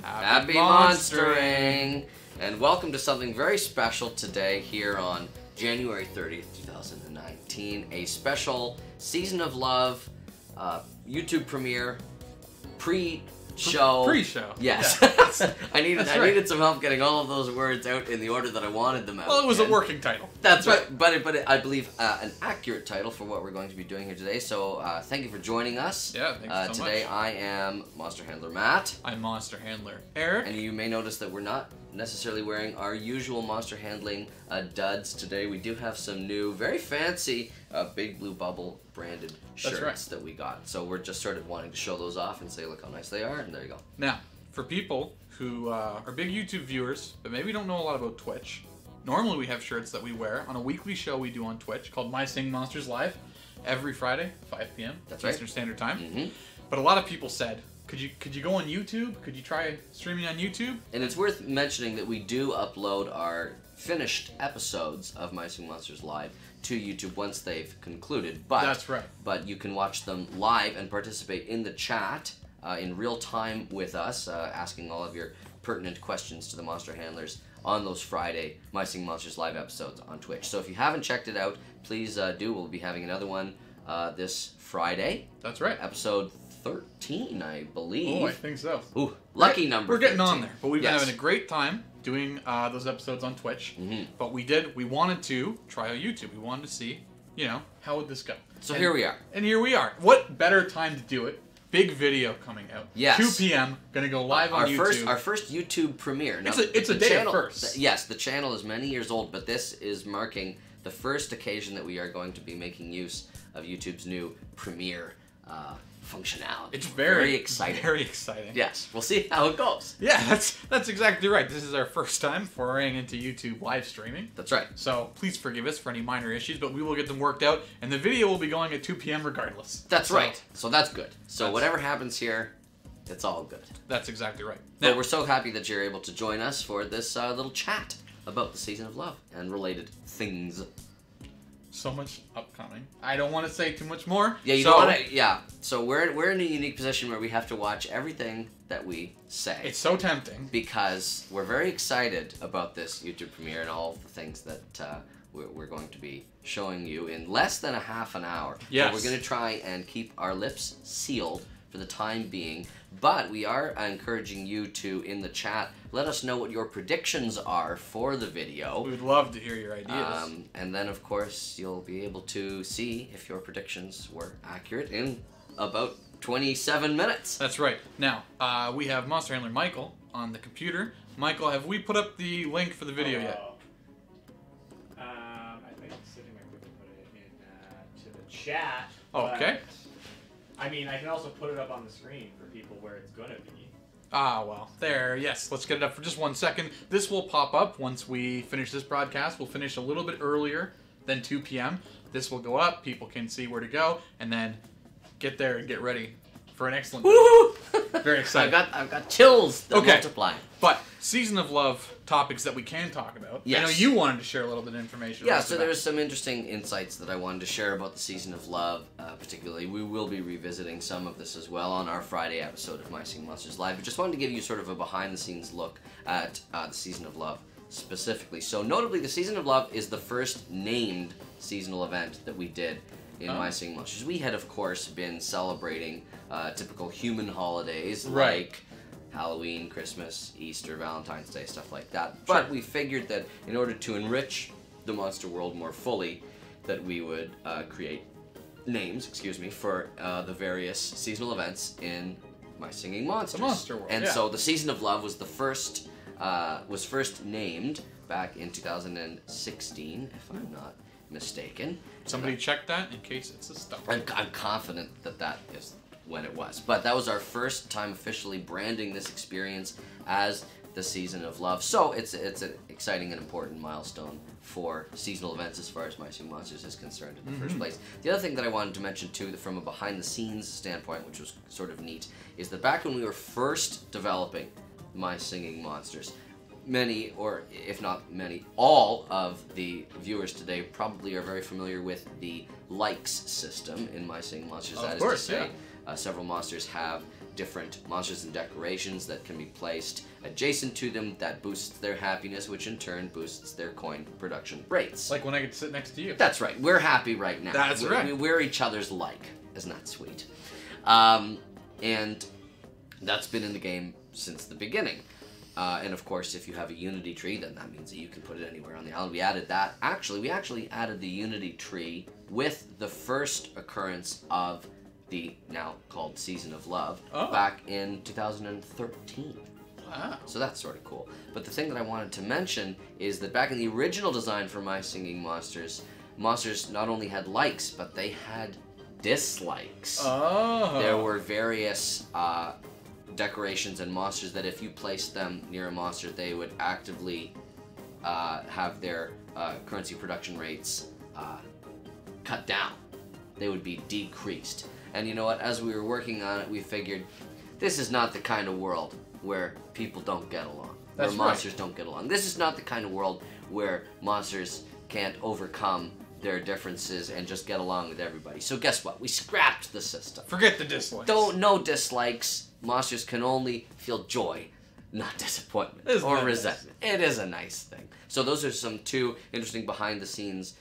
Happy Monstering! And welcome to something very special today here on January 30th, 2019. A special Season of Love YouTube premiere pre-show. Pre-show. Yes. Yeah. I needed some help getting all of those words out in the order that I wanted them out. Well, it was a working title. That's right. But I believe an accurate title for what we're going to be doing here today. So thank you for joining us. Yeah, thank you so today much. I am Monster Handler Matt. I'm Monster Handler Eric. And you may notice that we're not necessarily wearing our usual monster handling duds today. We do have some new, very fancy Big Blue Bubble branded shirts that we got. So we're just sort of wanting to show those off and say, look how nice they are, and there you go. Now, for people who are big YouTube viewers, but maybe don't know a lot about Twitch, normally we have shirts that we wear on a weekly show we do on Twitch called My Singing Monsters Live every Friday, 5 p.m. That's right. Eastern Standard Time. Mm-hmm. But a lot of people said, could you go on YouTube? Could you try streaming on YouTube? And it's worth mentioning that we do upload our finished episodes of My Singing Monsters Live to YouTube once they've concluded. But that's right. But you can watch them live and participate in the chat in real time with us, asking all of your pertinent questions to the Monster Handlers on those Friday My Singing Monsters Live episodes on Twitch. So if you haven't checked it out, please do. We'll be having another one this Friday. That's right. Episode 13, I believe. Oh, I think so. Ooh, lucky number. We're getting 13. on there, but we've been having a great time doing those episodes on Twitch. Mm-hmm. But we wanted to try out YouTube. We wanted to see, how would this go? So here we are. And here we are. What better time to do it? Big video coming out. Yes. 2 p.m. Gonna go live on YouTube. Our first YouTube premiere. Now, it's a day channel, of first. Yes, the channel is many years old, but this is marking the first occasion that we are going to be making use of YouTube's new premiere functionality. It's very exciting. Very exciting. Yes, we'll see how it goes. Yeah, that's exactly right. This is our first time foraying into YouTube live streaming. That's right. So please forgive us for any minor issues, but we will get them worked out, and the video will be going at 2 p.m. regardless. That's right. So that's good. So whatever happens here, it's all good. That's exactly right. Now, we're so happy that you're able to join us for this little chat about the Season of Love and related things. So much upcoming. I don't want to say too much more. Yeah, you don't want to. Yeah. So we're in a unique position where we have to watch everything that we say. It's so tempting because we're very excited about this YouTube premiere and all of the things that we're going to be showing you in less than a half an hour. Yes. So we're going to try and keep our lips sealed for the time being, but we are encouraging you to, in the chat, let us know what your predictions are for the video. We would love to hear your ideas. And then, of course, you'll be able to see if your predictions were accurate in about 27 minutes. That's right. Now, we have Monster Handler Michael on the computer. Michael, have we put up the link for the video yet? I think it's sitting there. We can put it into the chat. Okay. I mean, I can also put it up on the screen for people where it's gonna be. Ah, well, there, yes. Let's get it up for just 1 second. This will pop up once we finish this broadcast. We'll finish a little bit earlier than 2 p.m. This will go up. People can see where to go, and then get there and get ready for an excellent Woo! Very excited. I've got chills that multiply. But Season of Love topics that we can talk about. Yes. I know you wanted to share a little bit of information. Yeah, so there's some interesting insights that I wanted to share about the Season of Love, particularly. We will be revisiting some of this as well on our Friday episode of My Singing Monsters Live. But just wanted to give you sort of a behind-the-scenes look at the Season of Love specifically. So notably, the Season of Love is the first named seasonal event that we did in My Singing Monsters. We had, of course, been celebrating typical human holidays like Halloween, Christmas, Easter, Valentine's Day, stuff like that. But we figured that in order to enrich the monster world more fully, that we would create names, for the various seasonal events in My Singing Monsters. The monster world, and so the Season of Love was the first, was first named back in 2016, if I'm not mistaken. Somebody check that in case it's a stuff. I'm confident that that is when it was. But that was our first time officially branding this experience as the Season of Love. So it's an exciting and important milestone for seasonal events as far as My Singing Monsters is concerned in the first place. The other thing that I wanted to mention too, from a behind-the-scenes standpoint, which was sort of neat, is that back when we were first developing My Singing Monsters, many, or if not many, all of the viewers today probably are very familiar with the likes system in My Singing Monsters. Of course, yeah. Several monsters have different monsters and decorations that can be placed adjacent to them that boosts their happiness, which in turn boosts their coin production rates. Like when I get to sit next to you. That's right. We're happy right now. That's right. We're each other's like. Isn't that sweet? And that's been in the game since the beginning. And of course, if you have a Unity tree, then that means that you can put it anywhere on the island. We added that. Actually, we actually added the Unity tree with the first occurrence of the now called Season of Love back in 2013. Wow. So that's sort of cool. But the thing that I wanted to mention is that back in the original design for My Singing Monsters, monsters not only had likes, but they had dislikes. Oh. There were various decorations and monsters that if you placed them near a monster, they would actively have their currency production rates cut down. They would be decreased. And you know what? As we were working on it, we figured this is not the kind of world where people don't get along, That's where monsters don't get along. This is not the kind of world where monsters can't overcome their differences and just get along with everybody. So guess what? We scrapped the system. Forget the dislikes. No dislikes. Monsters can only feel joy, not disappointment Isn't or that resentment. It is a nice thing. So those are some two interesting behind-the-scenes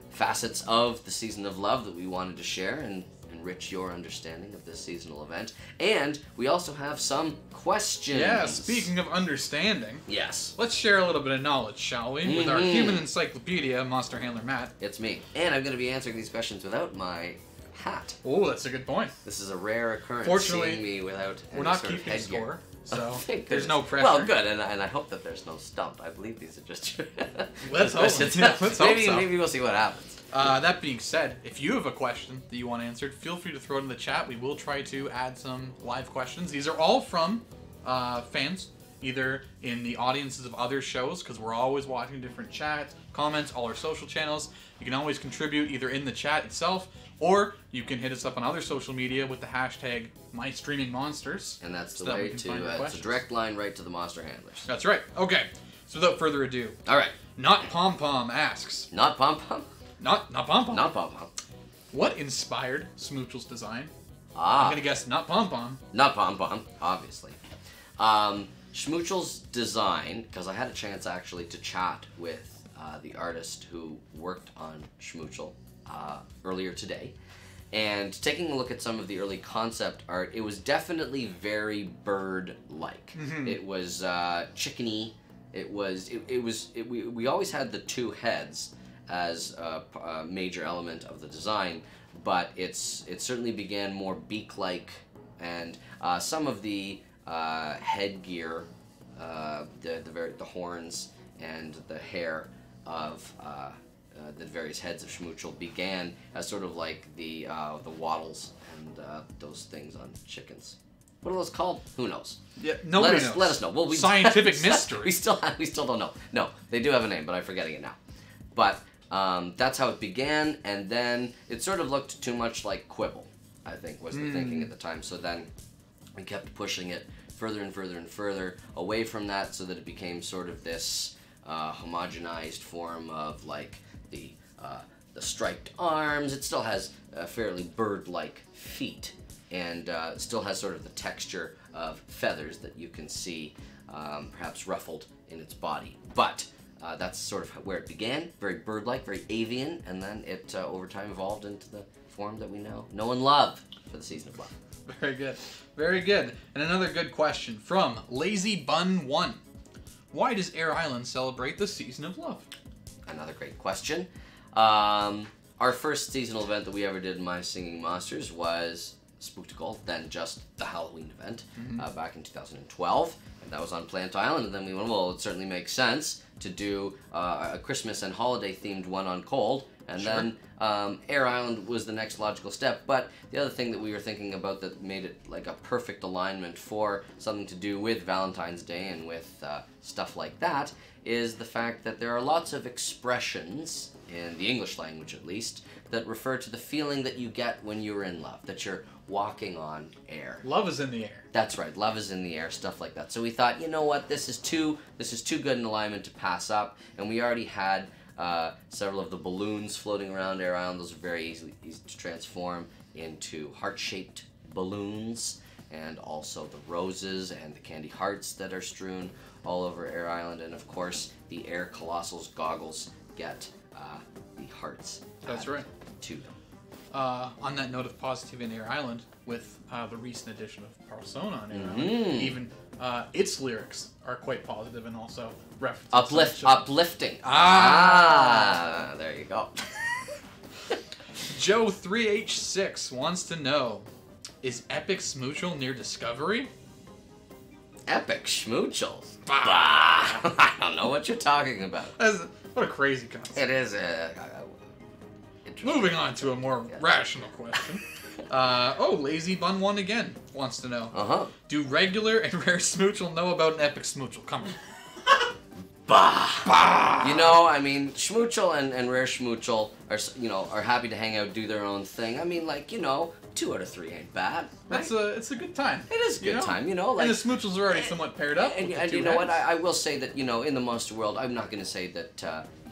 facets of the Season of Love that we wanted to share and enrich your understanding of this seasonal event. And we also have some questions. Yeah, speaking of understanding, Yes, let's share a little bit of knowledge, shall we? With our human encyclopedia, Monster Handler Matt. it's me. And I'm going to be answering these questions without my hat. Oh, that's a good point. This is a rare occurrence, Fortunately, seeing me without any We're not sort of keeping headgear. score, so Thank there's goodness. no pressure. Well, good, and I hope that there's no stump. I believe these are just Let's hope. questions. Yeah, let's hope maybe so. maybe we'll see what happens. That being said, if you have a question that you want answered, feel free to throw it in the chat. We will try to add some live questions. These are all from fans, either in the audiences of other shows, because we're always watching different chats, comments, all our social channels. You can always contribute either in the chat itself, or you can hit us up on other social media with the hashtag MyStreamingMonsters. And that's the so that way we can to. find your It's a questions. direct line right to the monster handlers. That's right. Okay. So without further ado, All right, Not Pom Pom asks, not pom pom, Not Pom Pom. not pom pom. What inspired Smoochel's design? I'm Ah, gonna guess not Pom Pom. not pom pom, obviously. Schmoochel's design, because I had a chance actually to chat with the artist who worked on Schmoochel earlier today, and taking a look at some of the early concept art, it was definitely very bird-like. It was chickeny. We always had the two heads as a major element of the design, but it certainly began more beak-like, and some of the headgear, the horns and the hair of the various heads of Schmoochel began as sort of like the wattles and those things on chickens. What are those called? Who knows? Yeah, nobody knows. Let us know. Well, Scientific mystery. We still don't know. No, they do have a name, but I'm forgetting it now. But that's how it began, and then it sort of looked too much like Quibble, I think, was the thinking at the time. So then we kept pushing it further and further and further away from that, so that it became sort of this homogenized form of like the striped arms. It still has fairly bird-like feet, and still has sort of the texture of feathers that you can see perhaps ruffled in its body. But that's sort of where it began, very bird-like, very avian, and then it over time evolved into the form that we know and love for the Season of Love. Very good. Very good. And another good question from Lazy Bun 1. Why does Air Island celebrate the Season of Love? Another great question. Our first seasonal event that we ever did in My Singing Monsters was Spooktacle, then just the Halloween event, back in 2012. And that was on Plant Island, and then we went, well, it certainly makes sense to do a Christmas and holiday-themed one on Cold, and then Air Island was the next logical step. But the other thing that we were thinking about that made it like a perfect alignment for something to do with Valentine's Day and with stuff like that is the fact that there are lots of expressions, in the English language at least, that refer to the feeling that you get when you're in love, that you're walking on air. Love is in the air. That's right, love is in the air, stuff like that. So we thought, you know what, this is too good an alignment to pass up, and we already had several of the balloons floating around Air Island. Those are very easy to transform into heart-shaped balloons, and also the roses and the candy hearts that are strewn all over Air Island, and of course the Air Colossal's goggles get the hearts. That's added right. To them. On that note of positivity in Air Island, with the recent edition of Persona on Air Island, even its lyrics are quite positive and also references Uplifting. There you go. Joe 3H6 wants to know, is Epic Smoochel near Discovery? Epic Schmoochel. I don't know what you're talking about. What a crazy concept. It is interesting. Moving on to a more rational question. Lazy Bun One again wants to know. Do regular and rare Smoochel know about an Epic Smoochel? Come on. Bah! You know, I mean, Schmoochel and Rare Schmoochel are happy to hang out, do their own thing. I mean, like, 2 out of 3 ain't bad. Right? It's a good time. It is a good time, Like, and the Smoochels are already somewhat paired up. And you know what? I will say that, in the monster world, I'm not going to say that,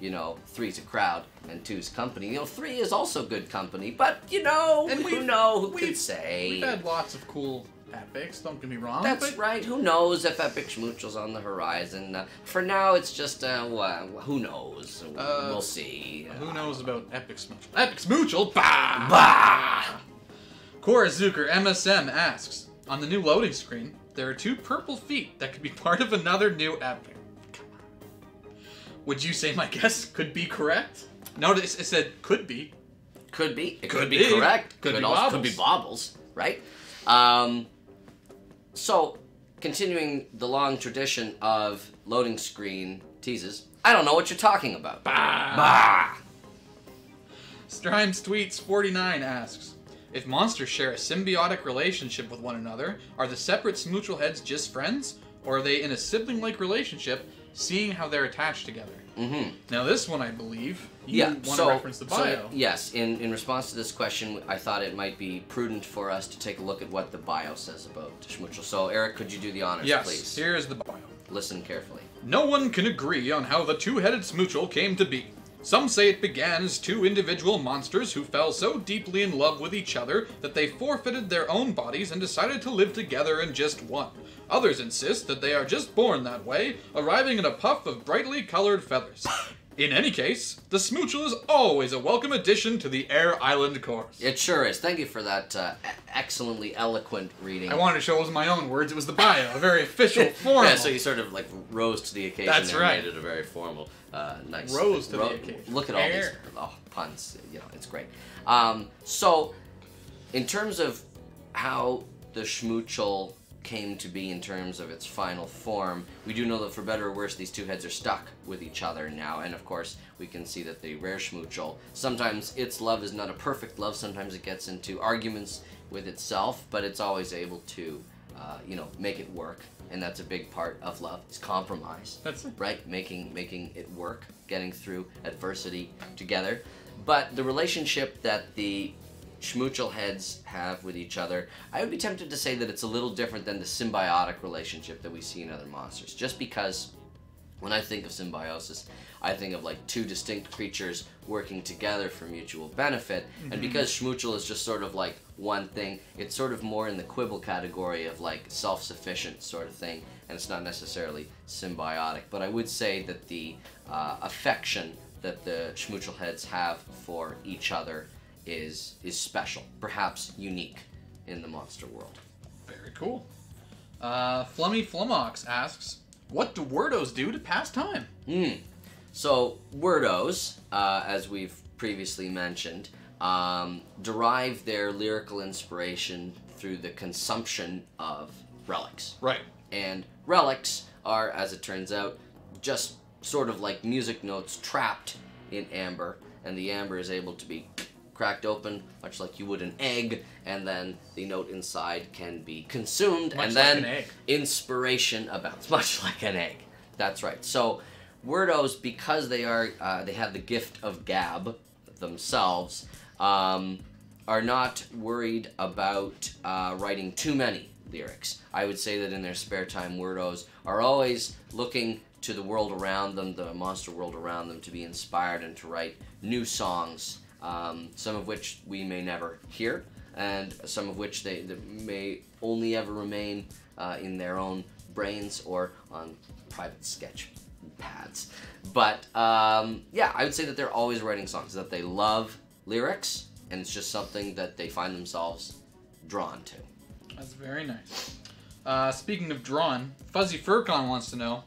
3's a crowd and 2's company. 3 is also good company, but, who could say? We've had lots of cool epics, don't get me wrong. That's right. Who knows if Epic Schmoochel's on the horizon? For now, it's just, who knows? We'll see. Who knows about Epic Smoochel? Epic Smoochel? Bah! Bah! Cora Zucker MSM asks, on the new loading screen, there are 2 purple feet that could be part of another new epic. Come on. Would you say my guess could be correct? Notice it said could be. Could be. It could be correct. Could be bobbles, right? So, continuing the long tradition of loading screen teases, I don't know what you're talking about. Bah! Bah! Strimes Tweets 49 asks, if monsters share a symbiotic relationship with one another, are the separate Smoochel heads just friends? Or are they in a sibling-like relationship, seeing how they're attached together? Now this one, I believe, you want to reference the bio. Yes, in response to this question, I thought it might be prudent for us to take a look at what the bio says about Schmoochel. So, Eric, could you do the honors, please? Yes, here's the bio. Listen carefully. No one can agree on how the two-headed Smoochel came to be. Some say it began as 2 individual monsters who fell so deeply in love with each other that they forfeited their own bodies and decided to live together in just one. Others insist that they are just born that way, arriving in a puff of brightly colored feathers. In any case, the Smoochel is always a welcome addition to the Air Island course. It sure is. Thank you for that excellently eloquent reading. I wanted to show it was my own words. It was the bio, a very official, formal. Yeah, so you sort of rose to the occasion. That's right. Made it a very formal, nice. Rose to the occasion. Look at all these puns. It's great. So, in terms of how the Schmoochel came to be in terms of its final form, we do know that for better or worse, these 2 heads are stuck with each other now, and of course, we can see that the Rare Schmoochel, sometimes its love is not a perfect love, sometimes it gets into arguments with itself, but it's always able to, make it work, and that's a big part of love, is compromise. That's it. Right? Making it work, getting through adversity together. But the relationship that the Schmoochel heads have with each other, I would be tempted to say that it's a little different than the symbiotic relationship that we see in other monsters. Just because when I think of symbiosis, I think of 2 distinct creatures working together for mutual benefit. And because Schmoochel is just sort of one thing, it's sort of more in the quibble category of self-sufficient sort of thing, and it's not necessarily symbiotic. But I would say that the affection that the Schmoochel heads have for each other is special, perhaps unique in the monster world. Very cool. Flummy Flumox asks, what do Wordos do to pass time? So, Wordos, as we've previously mentioned, derive their lyrical inspiration through the consumption of relics. Right. And relics are, as it turns out, just sort of like music notes trapped in amber, and the amber is able to be cracked open, much like you would an egg, and then the note inside can be consumed, much and like then an egg. Inspiration abounds, much like an egg. That's right. So, Wordos, because they have the gift of gab themselves, are not worried about writing too many lyrics. I would say that in their spare time, Wordos are always looking to the world around them, the monster world around them, to be inspired and to write new songs. Some of which we may never hear, and some of which they may only ever remain in their own brains or on private sketch pads. But yeah, I would say that they're always writing songs that they love lyrics, and it's just something that they find themselves drawn to. That's very nice. Speaking of drawn, Fuzzy Furcon wants to know,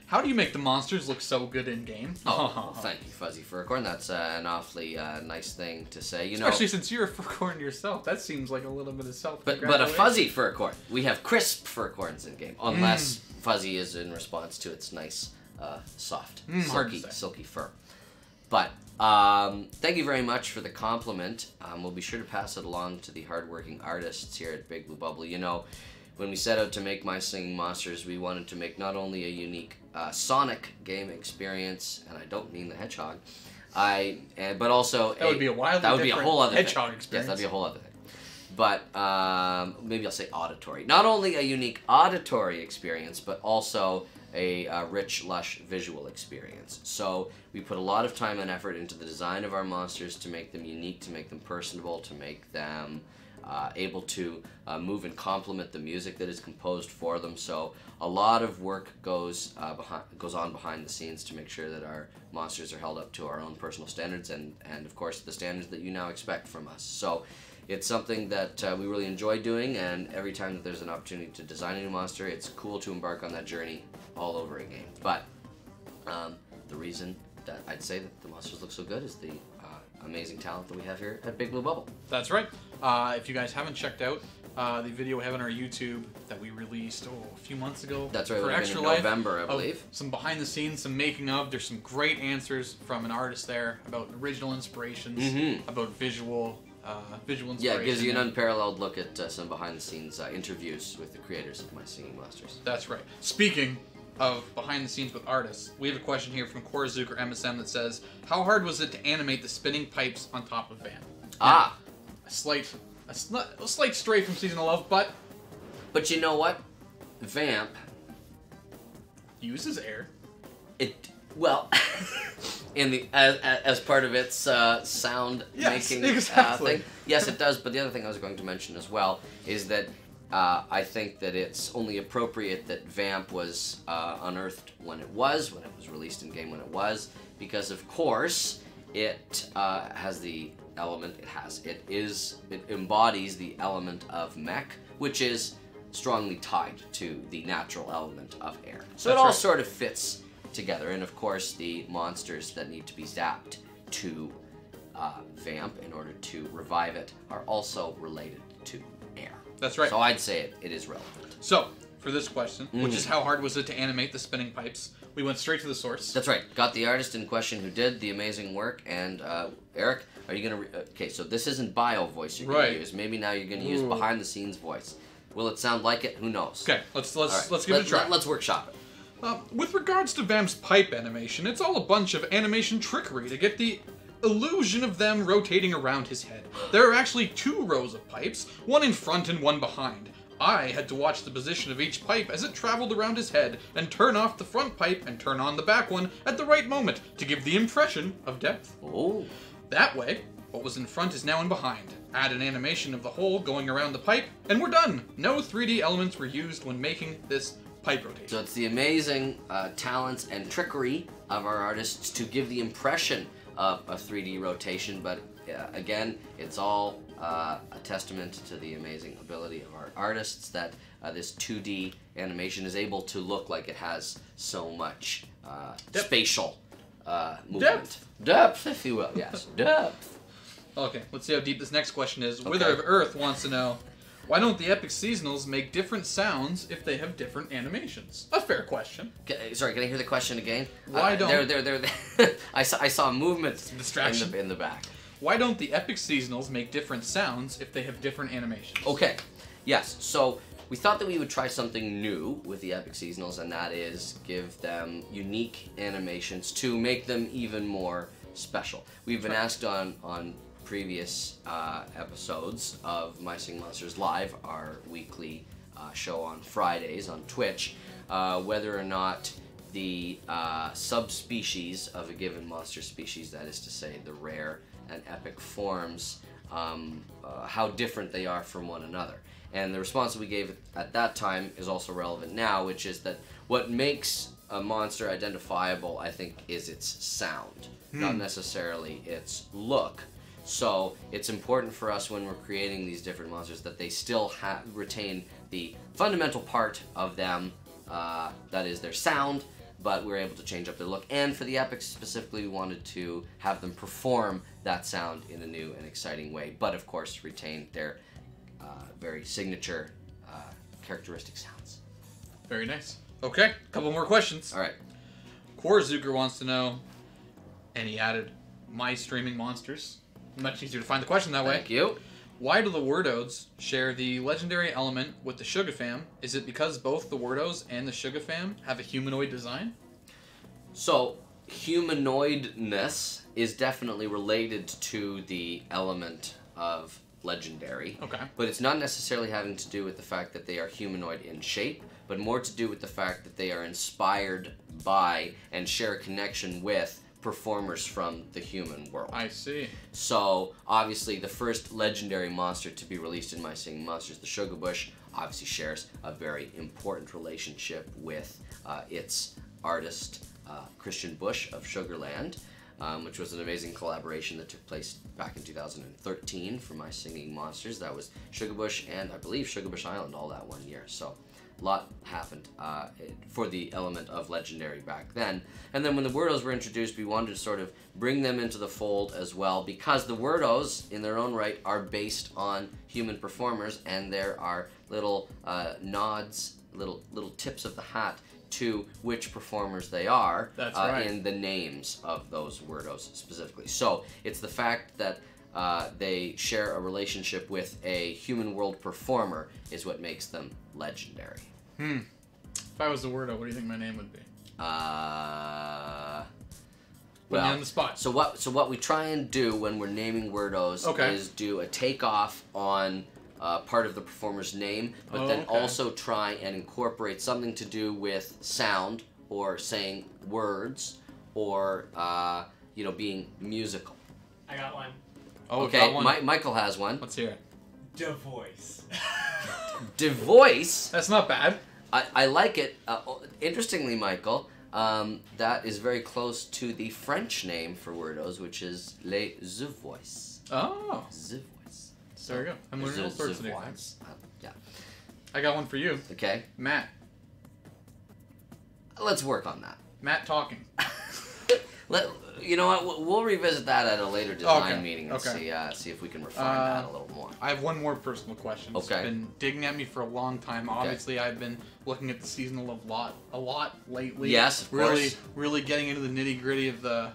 how do you make the monsters look so good in game? Oh, well, thank you, Fuzzy Furcorn. That's an awfully nice thing to say. You Especially know, since you're a furcorn yourself, that seems like a little bit of self. but a fuzzy furcorn. We have crisp furcorns in game, unless fuzzy is in response to its nice, soft, hard to say. silky fur. But thank you very much for the compliment. We'll be sure to pass it along to the hardworking artists here at Big Blue Bubble. You know, when we set out to make My Singing Monsters, we wanted to make not only a unique Sonic game experience, and I don't mean the Hedgehog, but also that would be a wildly that would be a whole other Hedgehog thing. experience. Yes, that'd be a whole other thing. But maybe I'll say auditory. Not only a unique auditory experience, but also a rich, lush visual experience. So we put a lot of time and effort into the design of our monsters to make them unique, to make them personable, to make them able to move and complement the music that is composed for them. So a lot of work goes on behind the scenes to make sure that our monsters are held up to our own personal standards and of course the standards that you now expect from us. So it's something that we really enjoy doing, and every time that there's an opportunity to design a new monster, it's cool to embark on that journey all over again. But the reason that I'd say that the monsters look so good is the amazing talent that we have here at Big Blue Bubble. That's right. If you guys haven't checked out the video we have on our YouTube that we released a few months ago. That's right, for it would have Extra been in Life, November, I believe. Some behind the scenes, some making of. There's some great answers from an artist there about original inspirations, about visual inspiration. Yeah, it gives you an unparalleled look at some behind the scenes interviews with the creators of My Singing Monsters. That's right. Speaking of behind the scenes with artists, we have a question here from Korazuker MSM that says, how hard was it to animate the spinning pipes on top of Van? Ah! A slight stray from Season of Love, but But you know what? Vamp, uses air. well, in the as part of its sound Yes, making exactly. thing. Yes, it does. But the other thing I was going to mention as well is that I think that it's only appropriate that Vamp was unearthed when it was released in game when it was, because of course it has the element it embodies the element of mech, which is strongly tied to the natural element of air. So That's it all right. sort of fits together, and of course the monsters that need to be zapped to Vamp in order to revive it are also related to air. That's right. So I'd say it is relevant. So, for this question, which is how hard was it to animate the spinning pipes, we went straight to the source. That's right. Got the artist in question who did the amazing work, and Eric, are you gonna? Okay, so this isn't bio voice you're gonna Right. use. Maybe now you're gonna use behind the scenes voice. Will it sound like it? Who knows? Okay, let's All right. give it a try. Let's workshop it. With regards to Vamp's pipe animation, it's all a bunch of animation trickery to get the illusion of them rotating around his head. There are actually 2 rows of pipes, one in front and one behind. I had to watch the position of each pipe as it traveled around his head and turn off the front pipe and turn on the back one at the right moment to give the impression of depth. Oh. That way, what was in front is now in behind. Add an animation of the hole going around the pipe, and we're done. No 3D elements were used when making this pipe rotation. So it's the amazing talents and trickery of our artists to give the impression of a 3D rotation, but again, it's all a testament to the amazing ability of our artists that this 2D animation is able to look like it has so much spatial movement. Depth, if you will. Yes, depth. Okay, let's see how deep this next question is. Wither of Earth wants to know, why don't the Epic Seasonals make different sounds if they have different animations? A fair question. Sorry, can I hear the question again? Why don't- There. I saw movement Distraction. in the back. Why don't the Epic Seasonals make different sounds if they have different animations? Okay, yes. So we thought that we would try something new with the Epic Seasonals, and that is give them unique animations to make them even more special. We've been asked on previous episodes of My Singing Monsters Live, our weekly show on Fridays on Twitch, whether or not the subspecies of a given monster species, that is to say the rare and epic forms, how different they are from one another. And the response that we gave at that time is also relevant now, which is that what makes a monster identifiable, I think, is its sound, not necessarily its look. So it's important for us when we're creating these different monsters that they still retain the fundamental part of them, that is their sound, but we're able to change up their look. And for the epics specifically, we wanted to have them perform that sound in a new and exciting way, but of course retain their very signature characteristic sounds. Very nice. Okay, couple more questions. All right. Korzuger wants to know, and he added, my streaming monsters. Much easier to find the question that way. Thank you. Why do the Wordos share the legendary element with the Suga fam? Is it because both the Wordos and the Suga fam have a humanoid design? So, humanoidness is definitely related to the element of legendary. Okay. But it's not necessarily having to do with the fact that they are humanoid in shape, but more to do with the fact that they are inspired by and share a connection with performers from the human world. I see. So, obviously, the first legendary monster to be released in My Singing Monsters, the Sugar Bush, obviously shares a very important relationship with its artist, Christian Bush of Sugarland, which was an amazing collaboration that took place back in 2013 for My Singing Monsters. That was Sugar Bush and, I believe, Sugar Bush Island all that one year. So, a lot happened for the element of legendary back then. And then when the Wordos were introduced, we wanted to sort of bring them into the fold as well, because the Wordos, in their own right, are based on human performers, and there are little nods, little tips of the hat to which performers they are. That's right. In the names of those Wordos specifically. So it's the fact that they share a relationship with a human world performer is what makes them legendary. If I was the Wordo, what do you think my name would be? Putting you Well, on the spot. so what we try and do when we're naming Wordos Okay. is do a takeoff on part of the performer's name, but then okay. also try and incorporate something to do with sound or saying words or being musical. I got one. Oh, Okay, got one. Michael has one. Let's hear it. The voice. Devoice. That's not bad. I like it. Interestingly, Michael, that is very close to the French name for Wordos, which is Les Zvoice. Oh, Zvoice. there we go. I'm learning all sorts of new things. Yeah. I got one for you. Okay. Matt. Let's work on that. Matt talking. You know what? We'll revisit that at a later design Okay, meeting and okay. see if we can refine that a little more. I have one more personal question. It's Okay. been digging at me for a long time. Obviously, I've been looking at the seasonal of a lot lately. Yes, of course. Really getting into the nitty gritty of the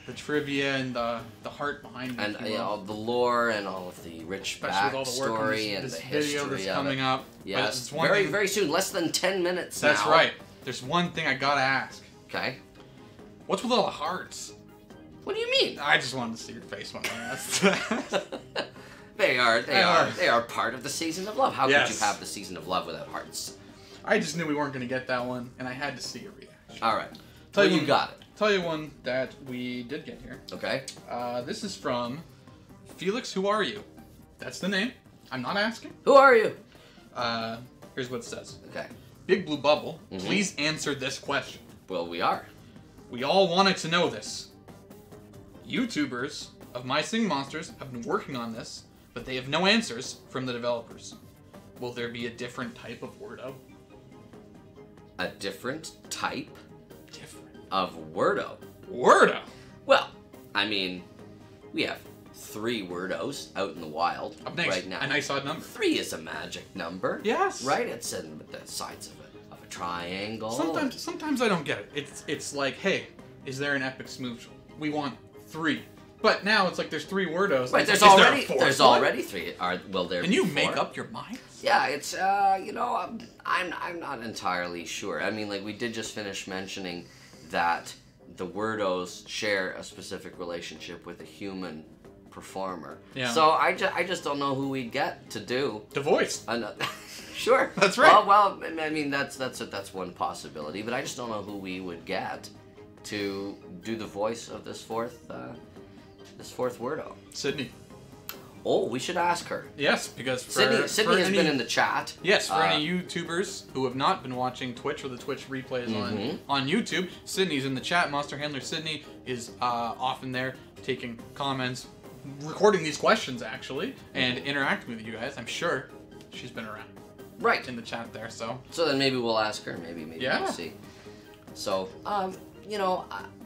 the trivia and the heart behind it. And if you will. all the lore and all of the rich Especially with all the work on backstory and this the video history that's of coming it. up. But Yes, it's one very thing- very soon. Less than 10 minutes That's now. right. There's one thing I gotta ask. Okay. What's with all the hearts? What do you mean? I just wanted to see your face when I asked. They are part of the season of love. How could Yes. you have the season of love without hearts? I just knew we weren't gonna get that one, and I had to see a reaction. All right. Tell Well, you you one- got it. Tell you one that we did get here. Okay. This is from Felix. Who are you? That's the name. I'm not asking. Who are you? Here's what it says. Okay. Big Blue Bubble, Mhm. please answer this question. Well, we are. We all wanted to know this. YouTubers of My Singing Monsters have been working on this, but they have no answers from the developers. Will there be a different type of Wordo? A different type Different. of Wordo. Wordo! Well, I mean, we have 3 Wordos out in the wild right now. A nice odd number. 3 is a magic number. Yes. Right? It's in the sides of a triangle. Sometimes I don't get it. It's like, hey, is there an epic smooch? We want 3. But now it's like there's 3 Wordos. Right, It's there's like, is there a already fourth there's one? already 3. Will there And be you 4? make up your mind? Yeah, it's I'm not entirely sure. I mean, like we did just finish mentioning that the Wordos share a specific relationship with a human performer. Yeah. So I just don't know who we'd get to do. The voice. Sure. That's right. Well, I mean that's one possibility, but I just don't know who we would get to do the voice of this fourth Wordo. Sydney. Oh, we should ask her. Yes, because for Sydney has any, been in the chat. Yes, for any YouTubers who have not been watching Twitch or the Twitch replays on YouTube, Sydney's in the chat. Monster Handler Sydney is often there taking comments, recording these questions actually, and interacting with you guys. I'm sure she's been around. Right. In the chat there, so. So then maybe we'll ask her. Maybe Yeah. we'll see. So, you know,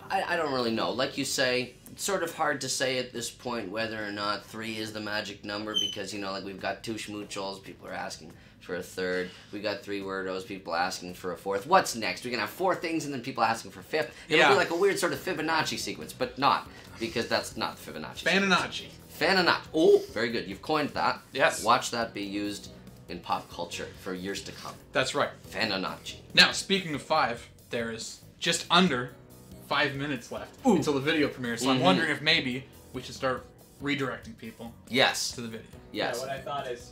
I don't really know. Like you say, it's sort of hard to say at this point whether or not 3 is the magic number because, you know, like we've got 2 schmoochels, people are asking for a 3rd. We got 3 wordos, people asking for a 4th. What's next? We're going to have 4 things and then people asking for 5th. It'll be like a weird sort of Fibonacci sequence, but not, because that's not the Fibonacci Fanonacci. Fanonacci. Oh, very good. You've coined that. Yes. Watch that be used in pop culture for years to come. That's right. Fanonacci. Now, speaking of 5, there is just under 5 minutes left until the video premieres. So I'm wondering if maybe we should start redirecting people Yes. to the video. Yes. Yeah, what I thought is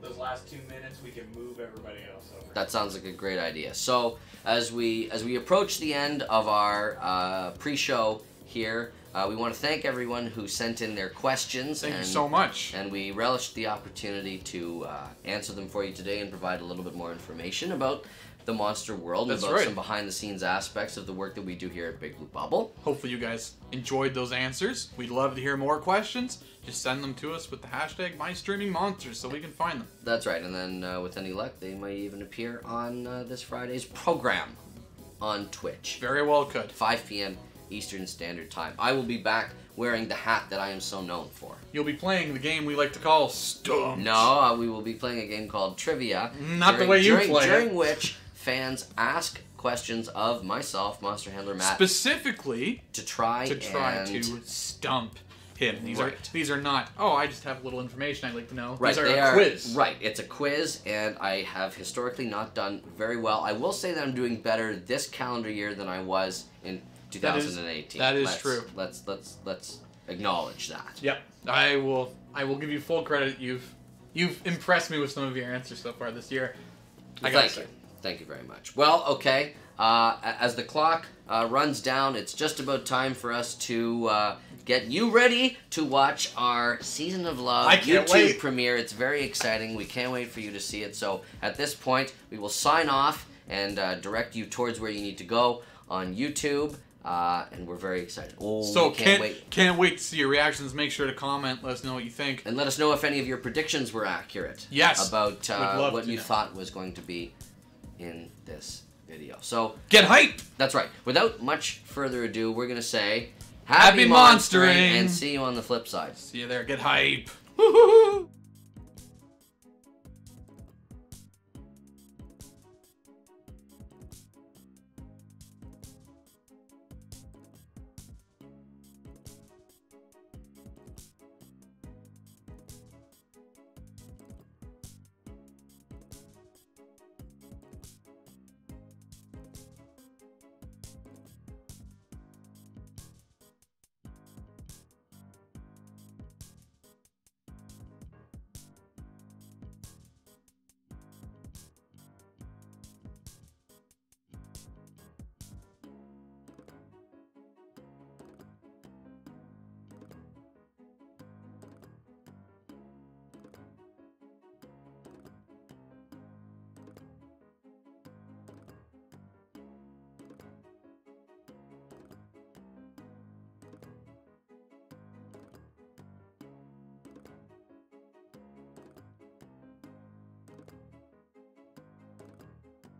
those last 2 minutes we can move everybody else over. That sounds like a great idea. So as we approach the end of our pre-show here, we want to thank everyone who sent in their questions. Thank you so much. And we relished the opportunity to answer them for you today and provide a little bit more information about the monster world and That's about right. some behind-the-scenes aspects of the work that we do here at Big Blue Bubble. Hopefully you guys enjoyed those answers. We'd love to hear more questions. Just send them to us with the hashtag MyStreamingMonsters so we can find them. That's right, and then with any luck, they might even appear on this Friday's program on Twitch. Very well could. 5 p.m. Eastern Standard Time. I will be back wearing the hat that I am so known for. You'll be playing the game we like to call Stumped. No, we will be playing a game called Trivia. Not the way you play it. During which fans ask questions of myself, Monster Handler Matt, Specifically to try to stump him. These are not, oh, I just have a little information I'd like to know. Right, These are they a quiz. Right, it's a quiz, and I have historically not done very well. I will say that I'm doing better this calendar year than I was in 2018. That is true. Let's acknowledge that. Yep. I will give you full credit. You've impressed me with some of your answers so far this year. Thank you very much. Well, okay. As the clock runs down, it's just about time for us to get you ready to watch our Season of Love YouTube premiere. It's very exciting. We can't wait for you to see it. So at this point, we will sign off and direct you towards where you need to go on YouTube. And we're very excited. So can't wait to see your reactions. Make sure to comment. Let us know what you think. And let us know if any of your predictions were accurate. Yes. About what you thought was going to be in this video. So get hype! That's right. Without much further ado, we're going to say Happy monstering! And see you on the flip side. See you there. Get hype. Woo-hoo-hoo.